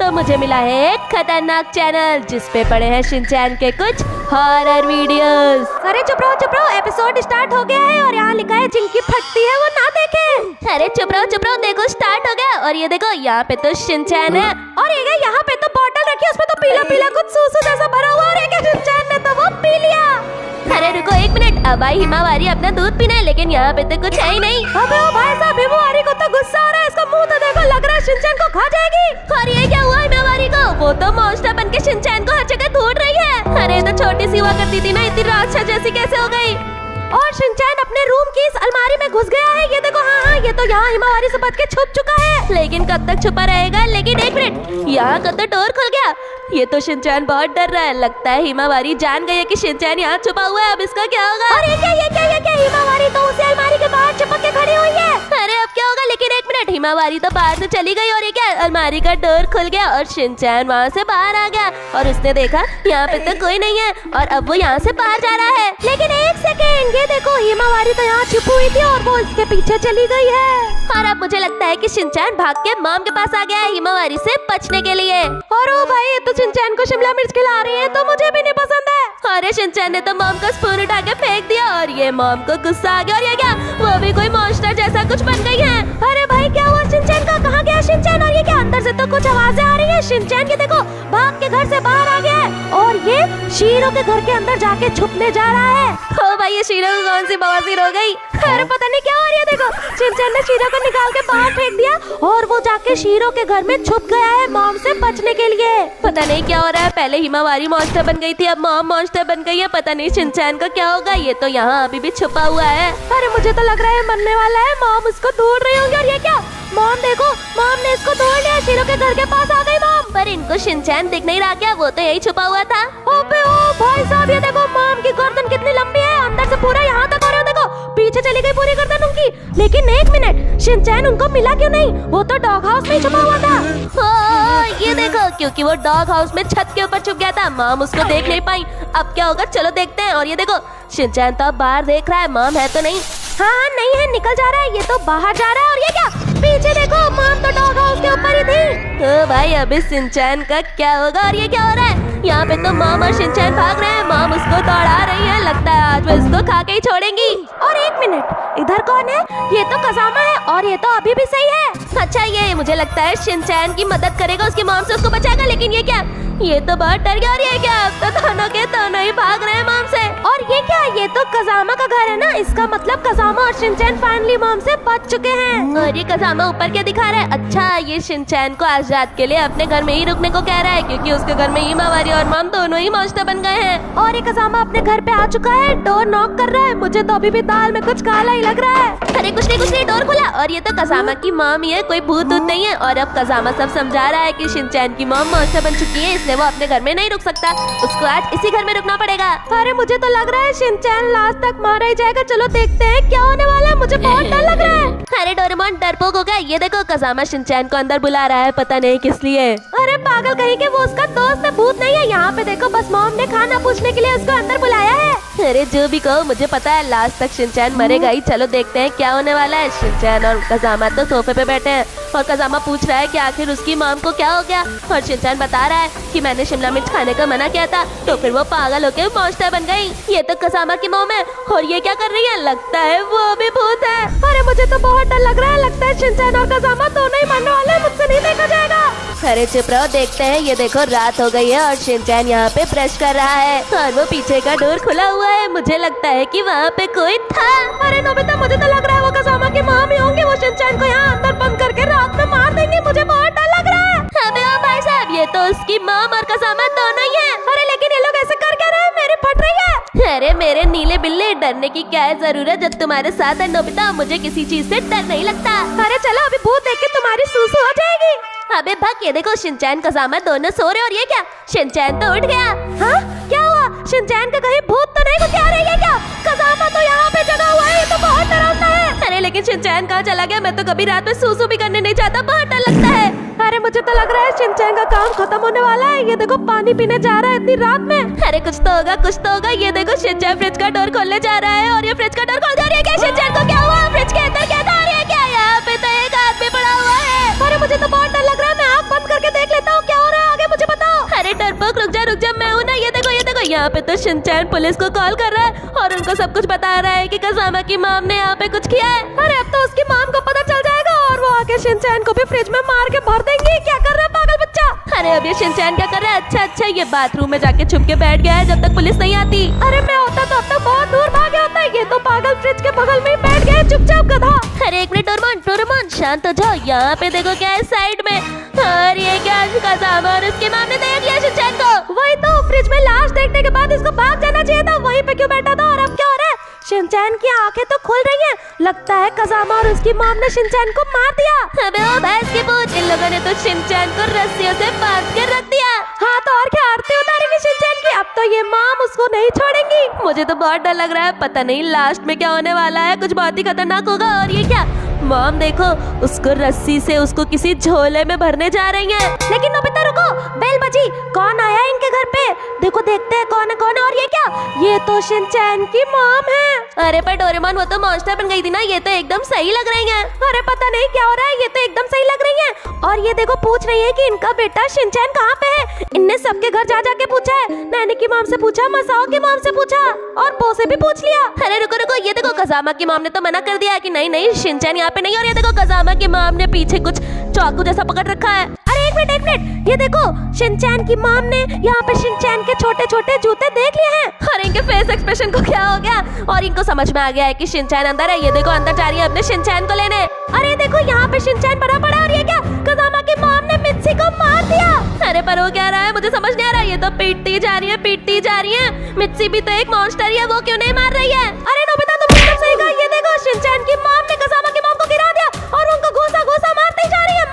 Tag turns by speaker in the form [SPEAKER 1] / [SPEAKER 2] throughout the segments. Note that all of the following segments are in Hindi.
[SPEAKER 1] तो मुझे मिला है एक खतरनाक चैनल जिसपे पड़े हैं शिनचैन के कुछ हॉरर वीडियोस।
[SPEAKER 2] अरे चुप रहो, एपिसोड स्टार्ट हो गया है और यहाँ लिखा है जिनकी फटती है वो ना देखे।
[SPEAKER 1] अरे चुप रहो, देखो स्टार्ट हो गया। और ये देखो यहाँ पे तो शिनचैन है
[SPEAKER 2] और ये यहाँ पे तो बॉटल रखी है, उसमें तो पीला पीला कुछ सूसू जैसा भरा हुआ और ये शिनचैन ने तो वो पी लिया।
[SPEAKER 1] अरे रुको एक मिनट, अब आई हिमावारी अपना दूध पीना है, लेकिन यहाँ पे तो कुछ है ही नहीं।
[SPEAKER 2] अबे ओ भाई साहब, हिमावारी को तो गुस्सा आ रहा है, इसका मुंह तो देखो, लग रहा है शिनचैन को खा जाएगी।
[SPEAKER 1] और ये क्या हुआ हिमावारी को? वो तो मॉन्स्टर बन के शिनचैन को हर जगह ढूंढ रही है। अरे तो छोटी सी हुआ करती थी ना, इतनी राक्षस जैसी कैसे हो गई?
[SPEAKER 2] और शिनचैन अपने रूम की इस अलमारी में घुस गया है। ये देखो, हाँ ये तो यहाँ हिमावारी से बच के छुप चुका है।
[SPEAKER 1] लेकिन कब तक छुपा रहेगा? लेकिन एक मिनट, यहाँ का तो डोर खुल गया। ये तो शिनचैन बहुत डर रहा है। लगता है हिमावारी जान गई है कि शिनचैन यहाँ छुपा हुआ है। अब इसका क्या होगा?
[SPEAKER 2] और ये क्या हिमावारी तो उसे अलमारी के बाहर चिपक के खड़ी हुई है।
[SPEAKER 1] अरे अब क्या होगा? लेकिन एक मिनट, हिमावारी तो बाहर से चली गई और ये क्या, अलमारी का डोर खुल गया और शिनचैन वहाँ से बाहर आ गया और उसने देखा यहाँ पे तो कोई नहीं है और अब वो यहाँ से बाहर जा रहा है।
[SPEAKER 2] लेकिन एक सेकेंड, ये देखो हिमावारी तो यहाँ छिपी हुई थी और वो इसके पीछे चली गई है।
[SPEAKER 1] और अब मुझे लगता है कि शिनचैन भाग के मॉम के पास आ गया है हिमावारी से बचने के लिए।
[SPEAKER 2] और ओ भाई, ये तो शिनचैन को शिमला मिर्च खिला रही है, तो मुझे भी नहीं पसंद है।
[SPEAKER 1] अरे शिनचैन ने तो मॉम का स्पून उठा के फेंक दिया और ये मॉम को गुस्सा आ गया और ये क्या, वो भी कोई मॉन्स्टर जैसा कुछ बन गई है।
[SPEAKER 2] अरे भाई क्या हुआ शिनचैन का? कहाँ गया शिनचैन? और ये क्या, अंदर से तो कुछ आवाजें आ रही है। शिनचैन के देखो भाग के घर से बाहर आ गया है और ये शीरो के घर के अंदर जाके छुपने जा रहा है।
[SPEAKER 1] ओ भाई, ये शीरो को कौन सी बवासीर हो गई?
[SPEAKER 2] अरे पता नहीं क्या हो रही है। देखो शिनचैन ने शीरो को निकाल के बाहर फेंक दिया और वो जाके शीरो के घर में छुप गया है मॉम से बचने के लिए।
[SPEAKER 1] पता नहीं क्या हो रहा है। पहले हिमावारी मॉन्स्टर बन गई थी, अब मॉम मॉन्स्टर बन गई है। पता नहीं शिनचैन का क्या होगा। ये तो यहाँ अभी भी छुपा हुआ है।
[SPEAKER 2] अरे मुझे तो लग रहा है मरने वाला है। मॉम उसको ढूंढ रही होंगी। और ये क्या, मॉम देखो, मॉम ने इसको ढूंढ लिया। शीरो के घर के पास आ गई मॉम।
[SPEAKER 1] पर इनको शिनचैन दिख नहीं रहा क्या? वो तो यही छुपा हुआ था।
[SPEAKER 2] ओबे ओ भाई साहब, ये देखो मॉम की गर्दन कितनी लंबी है, अंदर से पूरा यहाँ तक। और देखो पीछे चली गई पूरी गर्दन उनकी। लेकिन एक मिनट, शिनचैन उनको मिला क्यों नहीं? वो तो डॉग हाउस में छुपा हुआ था।
[SPEAKER 1] ये देखो, क्योंकि वो डॉग हाउस में छत के ऊपर छुप गया था, मॉम उसको देख नहीं पाई। अब क्या होगा, चलो देखते हैं। और ये देखो शिनचैन तो अब बाहर देख रहा है, मॉम है तो नहीं।
[SPEAKER 2] हाँ नहीं है, निकल जा रहा है। ये तो बाहर जा रहा है। और ये क्या, पीछे देखो मॉम तो डॉग हाउस के ऊपर ही थी।
[SPEAKER 1] तो भाई अभी शिनचैन का क्या होगा? और ये क्या हो रहा है? यहाँ पे तो मॉम और शिनचैन भाग रहे हैं। मॉम उसको दौड़ा रही है, लगता है आज वो इसको खा के ही छोड़ेंगी।
[SPEAKER 2] और एक मिनट, इधर कौन है? ये तो कज़ामा है और ये तो अभी भी सही है।
[SPEAKER 1] अच्छा, ये मुझे लगता है शिनचैन की मदद करेगा, उसकी मॉम से उसको बचाएगा। लेकिन ये क्या, ये तो बहुत डर गया। और ये क्या, अब तो दोनों के दोनों ही भाग रहे हैं मॉम से।
[SPEAKER 2] और ये क्या, ये तो कज़ामा का घर है ना, इसका मतलब कज़ामा और शिनचैन फाइनली मॉम से बच चुके हैं।
[SPEAKER 1] और ये कज़ामा ऊपर क्या दिखा रहा है? अच्छा, ये शिनचैन को आज रात के लिए अपने घर में ही रुकने को कह रहा है, क्योंकि उसके घर में हिमावारी और मॉम दोनों ही मॉन्स्टर बन गए हैं।
[SPEAKER 2] और ये कज़ामा अपने घर पे आ चुका है, डोर नॉक कर रहा है। मुझे तो अभी भी दाल में कुछ काला ही लग रहा है।
[SPEAKER 1] अरे कुछ नहीं, डोर खुला। और ये तो कज़ामा की मॉम ही है, कोई भूत ऊत नहीं है। और अब कज़ामा सब समझा रहा है कि शिनचैन की मॉम मॉन्स्टर बन चुकी है, इसलिए वो अपने घर में नहीं रुक सकता, उसको आज इसी घर में रुकना पड़ेगा।
[SPEAKER 2] अरे मुझे तो लग रहा है शिनचैन लास्ट तक मारा ही जाएगा। चलो देखते हैं क्या होने वाला है, मुझे बहुत डर लग रहा है।
[SPEAKER 1] अरे डोरेमोन डरपोक हो गया। ये देखो कज़ामा शिनचैन को अंदर बुला रहा है, पता नहीं किस लिए।
[SPEAKER 2] अरे पागल कहीं के, वो उसका दोस्त है, भूत नहीं है। यहाँ पे देखो, बस मॉम ने खाना पूछने के लिए उसको अंदर बुलाया है।
[SPEAKER 1] अरे जो भी कहो, मुझे पता है लास्ट तक शिनचैन मरेगा ही। चलो देखते हैं क्या होने वाला है। शिनचैन और कज़ामा तो सोफे पे बैठे हैं और कज़ामा पूछ रहा है कि आखिर उसकी मॉम को क्या हो गया। और शिनचैन बता रहा है कि मैंने शिमला मिर्च खाने का मना किया था, तो फिर वो पागल होके मॉन्स्टर बन गई। ये तो कज़ामा की मॉम है और ये क्या कर रही है? लगता है वो भी भूत है।
[SPEAKER 2] अरे मुझे तो बहुत डर लग रहा है। लगता है शिनचैन और कज़ामा दोनों ही मरने वाले हैं, मुझसे नहीं देखा जाएगा।
[SPEAKER 1] अरे चुप रहो, देखते हैं। ये देखो रात हो गई है और शिनचैन यहाँ पे ब्रश कर रहा है और वो पीछे का डोर खुला हुआ है। मुझे लगता है कि वहाँ पे कोई था।
[SPEAKER 2] अरे नोबिता, मुझे तो लग रहा है वो कज़ामा की मॉम ही होंगे। वो शिनचैन को यहाँ अंदर बंद करके रात में मार देंगे। मुझे बहुत डर लग रहा है।
[SPEAKER 1] अबे ओ भाई साहब, ये तो उसकी मॉम और कज़ामा दोनों ही हैं।
[SPEAKER 2] अरे लेकिन ये लोग ऐसे कर क्या रहे हैं? मेरी फट रही है।
[SPEAKER 1] अरे मेरे नीले बिल्ले, डरने की क्या है जरूरत जब तुम्हारे साथ है नोबिता। मुझे किसी चीज से डर नहीं लगता।
[SPEAKER 2] अरे चलो, अभी भूत देख के तुम्हारी सूसू हो जाएगी।
[SPEAKER 1] अबे भग, ये देखो शिनचैन कज़ामा दोनों सो रहे और ये क्या, शिनचैन तो उठ गया।
[SPEAKER 2] हाँ क्या हुआ? शिनचैन का कहीं भूत तो नहीं घुस आ रही है क्या? कज़ामा तो यहाँ पे जगा हुआ है, ये तो बहुत डरावना है।
[SPEAKER 1] अरे लेकिन शिनचैन कहाँ चला गया? मैं तो कभी रात में सूसू भी करने नहीं चाहता, बहुत डर लगता है।
[SPEAKER 2] अरे मुझे तो लग रहा है शिनचैन का काम खत्म होने वाला है। ये देखो पानी पीने जा रहा है इतनी रात में।
[SPEAKER 1] अरे कुछ तो होगा, कुछ तो होगा। ये देखो शिनचैन फ्रिज का डोर खोलने जा रहा है और ये फ्रिज का डोर खोल जा रही है। क्या शिनचैन को क्या हुआ? फ्रिज के अंदर क्या था? क्या यहाँ पे तो एक आदमी पड़ा हुआ है।
[SPEAKER 2] अरे मुझे तो बहुत डर लग रहा है, मैं आँख बंद करके देख लेता हूँ क्या
[SPEAKER 1] यहाँ पे तो शिनचैन पुलिस को कॉल कर रहा है और उनको सब कुछ बता रहा है कि कज़ामा की मॉम ने यहाँ पे कुछ किया है।
[SPEAKER 2] अरे अब तो उसकी मॉम को पता चल जाएगा और वो आके शिनचैन को भी फ्रिज में मार के भर देंगे। क्या कर रहा है पागल बच्चा?
[SPEAKER 1] अरे अब ये शिनचैन क्या कर रहा है? अच्छा ये बाथरूम में जाके छुप के बैठ गया है जब तक पुलिस नहीं आती।
[SPEAKER 2] अरे मैं होता तो अब तक बहुत दूर भागे होता है। ये तो पागल फ्रिज के बगल में ही बैठ गया चुपचाप गधा।
[SPEAKER 1] अरे एक मिनट डोरेमोन शांत हो जाओ। यहाँ पे देखो क्या है साइड में, और ये क्या कज़ामा और उसकी मॉम ने दया किया शिनचैन को।
[SPEAKER 2] वही तो, फ्रिज में लाश देखने के बाद इसको भाग जाना चाहिए था, वहीं पे क्यों बैठा था? और अब क्या हो रहा है? शिनचैन की आंखें तो खुल रही हैं। लगता है कज़ामा और उसकी मॉम ने शिनचैन को मार दिया।
[SPEAKER 1] अबे ओ भैंस की पूंछ, इन लोगों ने तो शिनचैन को रस्सियों से बांध कर रख दिया।
[SPEAKER 2] हाँ तो और क्या आरती उतारेंगे शिनचैन की? अब तो ये मॉम उसको नहीं छोड़ेंगी।
[SPEAKER 1] मुझे तो बहुत डर लग रहा है, पता नहीं लास्ट में क्या होने वाला है, कुछ बहुत ही खतरनाक होगा। और ये क्या, मॉम देखो उसको रस्सी से उसको किसी झोले में भरने जा रही हैं।
[SPEAKER 2] लेकिन नोबिता रुको, बेल बजी, कौन आया इनके घर पे? देखो देखते हैं कौन है कौन है। और ये क्या, ये तो शिनचैन की मॉम है।
[SPEAKER 1] अरे पर डोरेमोन वो तो मॉन्स्टर बन गई थी ना, ये तो एकदम सही लग रही हैं।
[SPEAKER 2] अरे पता नहीं क्या हो रहा है, ये तो एकदम सही लग रही हैं। और ये देखो पूछ रही है कि इनका बेटा शिनचैन कहाँ पे है। इनने सबके घर जा जाके पूछा है, नैनी की मॉम से पूछा, मसाओ की मॉम से पूछा और बो से भी पूछ लिया।
[SPEAKER 1] अरे रुको, ये देखो कज़ामा की मॉम ने तो मना कर दिया कि नहीं शिनचैन यहाँ पे नहीं। और ये देखो कज़ामा की मॉम ने पीछे कुछ चाकू जैसा पकड़ रखा है।
[SPEAKER 2] अरे एक मिनट, ये देखो शिनचैन की मॉम ने यहाँ पे शिनचैन के छोटे छोटे जूते देख लिए हैं।
[SPEAKER 1] अरे इनके फेस एक्सप्रेशन को क्या हो गया, और इनको समझ में आ गया है कि शिनचैन अंदर है। ये देखो अंदर जा रही है अपने शिनचैन को लेने।
[SPEAKER 2] अरे देखो यहाँ पे शिनचैन भरा पड़ा है। और ये क्या, कज़ामा की मॉम ने मित्सी को मार दिया।
[SPEAKER 1] अरे पर वो क्या रहा है, मुझे समझ नहीं आ रहा। ये तो पीटती जा रही है। मित्सी भी तो एक मॉन्स्टर ही है, वो क्यों नहीं मार रही है?
[SPEAKER 2] अरे नोबिता तुम एकदम सही कहा। ये देखो शिनचैन की मॉम ने कज़ामा की मॉम को गिरा दिया और उनको घूसा मारती जा रही है।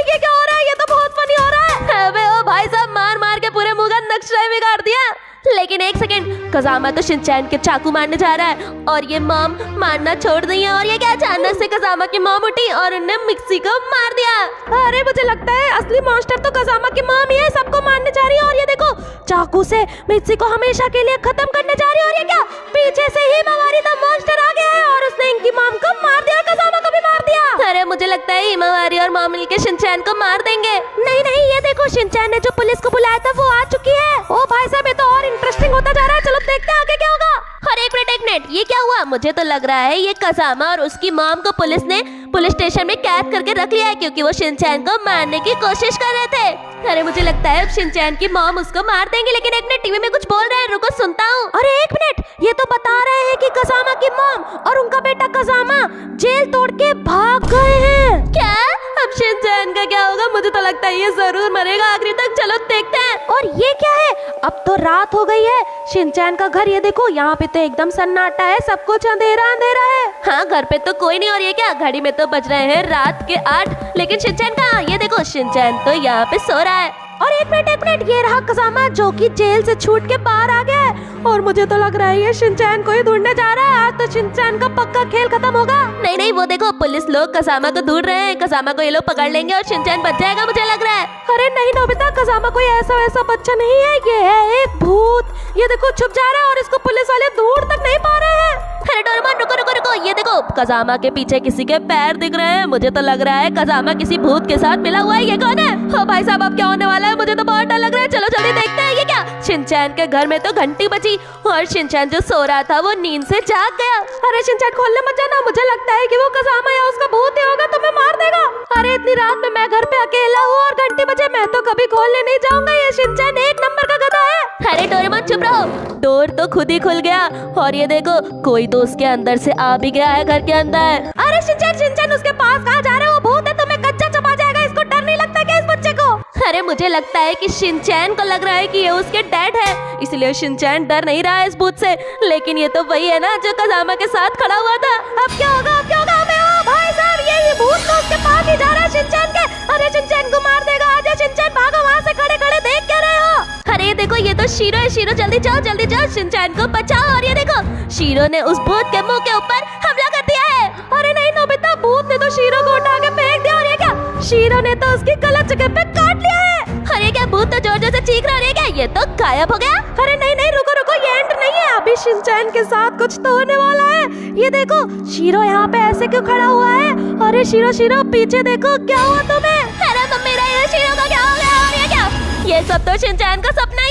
[SPEAKER 2] ये क्या हो रहा है? ये तो बहुत फनी हो रहा है।
[SPEAKER 1] अबे ओ भाई साहब, मार के पूरे मुंह का नक्शा ही बिगाड़ दिया। लेकिन एक सेकंड, कज़ामा तो शिनचैन के चाकू मारने जा रहा है और ये मॉम मारना छोड़ दी है। और ये क्या, अचानक से कज़ामा की मॉम उठी और उन्हें मिक्सी को मार दिया।
[SPEAKER 2] अरे मुझे लगता है असली मॉन्स्टर तो कज़ामा की मॉम ही है, सबको मारने जा रही है। और ये देखो चाकू से मिक्सी को हमेशा के लिए खत्म करने जा रही है। और ये क्या, पीछे से ही हिमावारी द मॉन्स्टर आ गया है और उसने इनकी मॉम को मार दिया और कज़ामा को भी मार दिया।
[SPEAKER 1] अरे मुझे लगता है हिमावारी और मॉम मिलके शिनचैन को मार देंगे।
[SPEAKER 2] नहीं, ये देखो शिनचैन ने जो पुलिस को बुलाया था वो आ चुकी है। ओ भाई साहब, ये तो और इंटरेस्टिंग होता जा रहा है। चलो देखते हैं आगे क्या होगा।
[SPEAKER 1] और एक मिनट, ये क्या हुआ? मुझे तो लग रहा है ये कज़ामा और उसकी मॉम को पुलिस ने पुलिस स्टेशन में कैद करके रख लिया है, क्योंकि वो शिनचैन को मारने की कोशिश कर रहे थे। अरे मुझे लगता है अब शिनचैन की मॉम उसको मार देंगे। लेकिन एक मिनट, टीवी में कुछ बोल रहे हैं, रुको सुनता हूँ।
[SPEAKER 2] अरे एक मिनट, ये तो बता रहे हैं कि कज़ामा की मॉम और उनका बेटा कज़ामा जेल तोड़ के भाग गए हैं।
[SPEAKER 1] क्या? अब शिनचैन का क्या होगा? मुझे तो लगता है ये जरूर मरेगा आखिरी तक। चलो देखते हैं।
[SPEAKER 2] और ये क्या है, अब तो रात हो गई है। शिनचैन का घर ये देखो, यहाँ पे तो एकदम सन्नाटा है, सब कुछ अंधेरा है।
[SPEAKER 1] हाँ, घर पे तो कोई नहीं। और ये क्या, घड़ी में तो बज रहे हैं रात के 8, लेकिन शिनचैन कहाँ? ये देखो शिनचैन तो यहाँ पे सो रहा है।
[SPEAKER 2] और एक मिनट, ये रहा कज़ामा जो कि जेल से छूट के बाहर आ गया है। और मुझे तो लग रहा है ये शिनचैन को ही ढूंढने जा रहा है। आज तो शिनचैन का पक्का खेल खत्म होगा।
[SPEAKER 1] नहीं, वो देखो पुलिस लोग कज़ामा को ढूंढ रहे हैं। कज़ामा को ये लोग पकड़ लेंगे और शिनचैन बच जाएगा, मुझे लग रहा है।
[SPEAKER 2] अरे नहीं नोबिता, कज़ामा कोई ऐसा वैसा बच्चा नहीं है, ये है एक भूत। ये देखो छुप जा रहा है और इसको पुलिस वाले दूर तक नहीं पा रहे हैं।
[SPEAKER 1] अरे डोरेमोन रुको, ये देखो कज़ामा के पीछे किसी के पैर दिख रहे हैं। मुझे तो लग रहा है कज़ामा किसी भूत के साथ मिला हुआ है। ये कौन है? ओ भाई साहब, अब क्या होने वाला है? मुझे तो बहुत डर लग रहा है। चलो जल्दी देखते हैं। ये क्या, शिनचैन के घर में तो घंटी बजी और शिनचैन जो सो रहा था वो नींद से जाग गया।
[SPEAKER 2] अरे शिनचैन खोलने मत जाना, मुझे लगता है कि वो कज़ामा या उसका भूत ही होगा, तुम्हें मार देगा। अरे इतनी रात में मैं घर पे अकेला हूँ और घंटी बजे, मैं तो कभी खोलने नहीं जाऊंगा। ये शिनचैन एक नंबर का गधा है।
[SPEAKER 1] अरे डोरेमोन चुप रहो, डोर तो खुद ही खुल गया। और ये देखो कोई तो उसके अंदर से आ भी गया है घर के अंदर।
[SPEAKER 2] अरे शिनचैन उसके पास कहाँ जा रहे हो? वो भूत है, तुम्हें कच्चा चबा जाएगा। इसको डर नहीं लगता क्या इस बच्चे को?
[SPEAKER 1] अरे मुझे लगता है कि शिनचैन को लग रहा है कि ये उसके डैड है, इसलिए शिनचैन डर नहीं रहा है इस भूत से। लेकिन ये तो वही है ना जो कज़ामा के साथ खड़ा हुआ था।
[SPEAKER 2] अब क्या होगा? भाई साहब, ये भूत तो उसके पास ही जा रहा है शिनचैन के। अरे शिनचैन को मार देगा। आजा शिनचैन, भागो वहाँ से, खड़े देख क्या रहे हो?
[SPEAKER 1] अरे देखो ये तो शीरो है। शीरो जल्दी जाओ शिनचैन को बचाओ। और ये देखो शीरो ने उस भूत के मुंह के ऊपर हमला कर दिया है।
[SPEAKER 2] अरे नहीं नोबिता, भूत ने तो शीरो को उठा के फेंक दिया। और ये क्या, शीरो ने तो उसकी गलत जगह पे काट लिया है।
[SPEAKER 1] अरे क्या, भूत तो जोर से चीख रहा है। क्या ये तो गायब हो गया?
[SPEAKER 2] अरे नहीं, रुको, ये एंड नहीं है। अभी शिनचैन के साथ कुछ तो होने वाला है। ये देखो शीरो यहाँ पे ऐसे क्यों खड़ा हुआ है? अरे शीरो पीछे देखो, क्या हुआ तुम्हें?
[SPEAKER 1] अरे मम्मी, शीरो का क्या हो गया? और ये क्या, ये सब तो शिनचैन का सपना